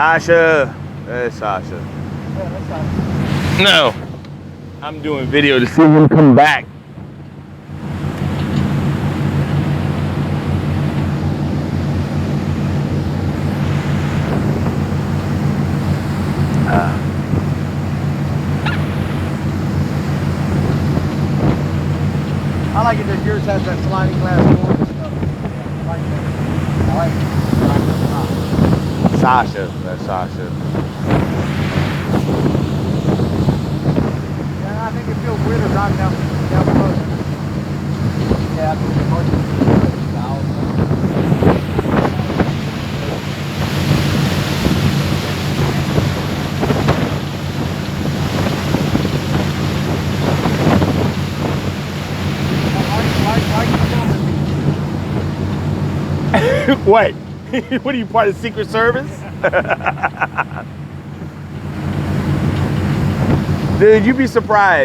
Sasha. That's Sasha. Yeah, that's Sasha. No. I'm doing video to see him come back. I like it that yours has that sliding glass door and stuff. Yeah, I like that. I like it. Sasha. That's Sasha. Yeah, I think it feels weird to drive down the road. Yeah, I think the motion is What? What are you, part of the Secret Service? Dude, you'd be surprised.